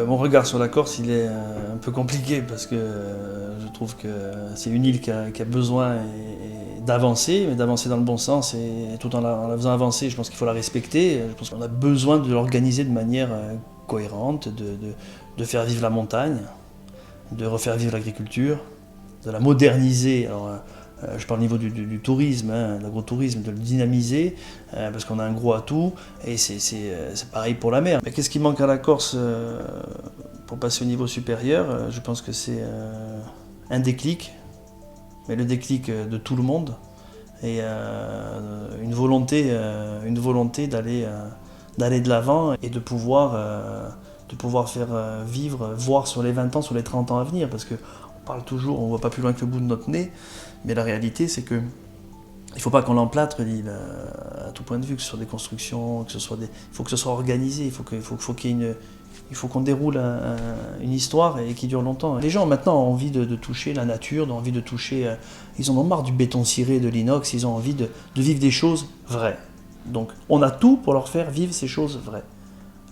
Mon regard sur la Corse, il est un peu compliqué parce que je trouve que c'est une île qui a besoin d'avancer, mais d'avancer dans le bon sens et tout en la faisant avancer, je pense qu'il faut la respecter. Je pense qu'on a besoin de l'organiser de manière cohérente, de faire vivre la montagne, de refaire vivre l'agriculture, de la moderniser. Alors, je parle au niveau du tourisme, de l'agrotourisme, de le dynamiser, parce qu'on a un gros atout, et c'est pareil pour la mer. Mais qu'est-ce qui manque à la Corse pour passer au niveau supérieur? Je pense que c'est un déclic, mais le déclic de tout le monde, et une volonté d'aller de l'avant et de pouvoir faire vivre, voir sur les 20 ans, sur les 30 ans à venir, parce que on parle toujours, on ne voit pas plus loin que le bout de notre nez, mais la réalité c'est que il ne faut pas qu'on l'emplâtre l'île à tout point de vue, que ce soit des constructions, il faut que ce soit organisé, il faut qu'on déroule une histoire et qui dure longtemps. Les gens maintenant ont envie de toucher la nature, ont envie de toucher, ils en ont marre du béton ciré, de l'inox, ils ont envie de vivre des choses vraies. Donc on a tout pour leur faire vivre ces choses vraies.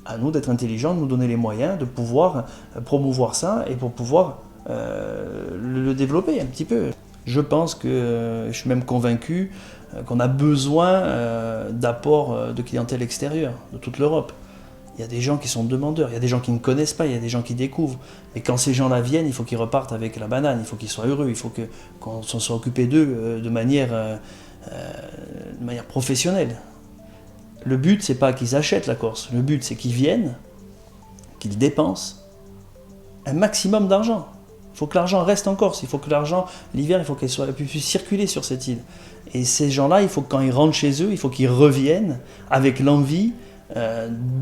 À nous d'être intelligents, de nous donner les moyens de pouvoir promouvoir ça et pour pouvoir le développer un petit peu. Je pense que, je suis même convaincu qu'on a besoin d'apports de clientèle extérieure, de toute l'Europe. Il y a des gens qui sont demandeurs, il y a des gens qui ne connaissent pas, il y a des gens qui découvrent. Mais quand ces gens-là viennent, il faut qu'ils repartent avec la banane, il faut qu'ils soient heureux, il faut qu'on s'en soit occupé d'eux de manière professionnelle. Le but, c'est pas qu'ils achètent la Corse, le but, c'est qu'ils viennent, qu'ils dépensent un maximum d'argent. Il faut que l'argent reste en Corse, il faut que l'argent, l'hiver, il faut qu'elle puisse circuler sur cette île. Et ces gens-là, il faut que quand ils rentrent chez eux, il faut qu'ils reviennent avec l'envie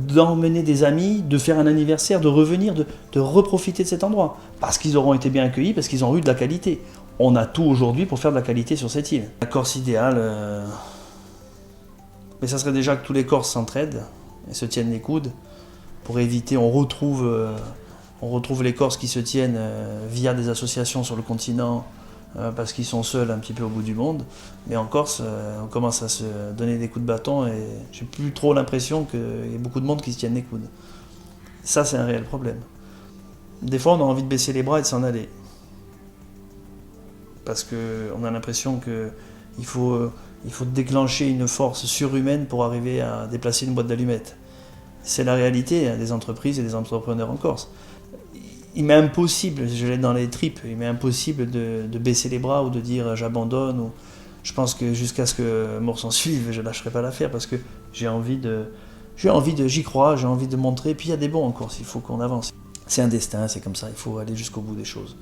d'emmener des amis, de faire un anniversaire, de revenir, de reprofiter de cet endroit. Parce qu'ils auront été bien accueillis, parce qu'ils ont eu de la qualité. On a tout aujourd'hui pour faire de la qualité sur cette île. La Corse idéale, mais ça serait déjà que tous les Corses s'entraident et se tiennent les coudes pour éviter, on retrouve les Corses qui se tiennent via des associations sur le continent parce qu'ils sont seuls un petit peu au bout du monde. Mais en Corse, on commence à se donner des coups de bâton et j'ai plus trop l'impression qu'il y a beaucoup de monde qui se tiennent les coudes. Ça, c'est un réel problème. Des fois, on a envie de baisser les bras et de s'en aller. Parce qu'on a l'impression qu'il faut déclencher une force surhumaine pour arriver à déplacer une boîte d'allumettes. C'est la réalité des entreprises et des entrepreneurs en Corse. Il m'est impossible, je l'ai dans les tripes, il m'est impossible de baisser les bras ou de dire j'abandonne. Je pense que jusqu'à ce que mort s'en suive, je ne lâcherai pas l'affaire parce que j'y crois, j'ai envie de montrer. Puis il y a des bons en Corse, il faut qu'on avance. C'est un destin, c'est comme ça, il faut aller jusqu'au bout des choses.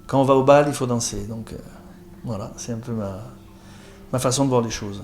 Quand on va au bal, il faut danser. Donc voilà, c'est un peu ma façon de voir les choses.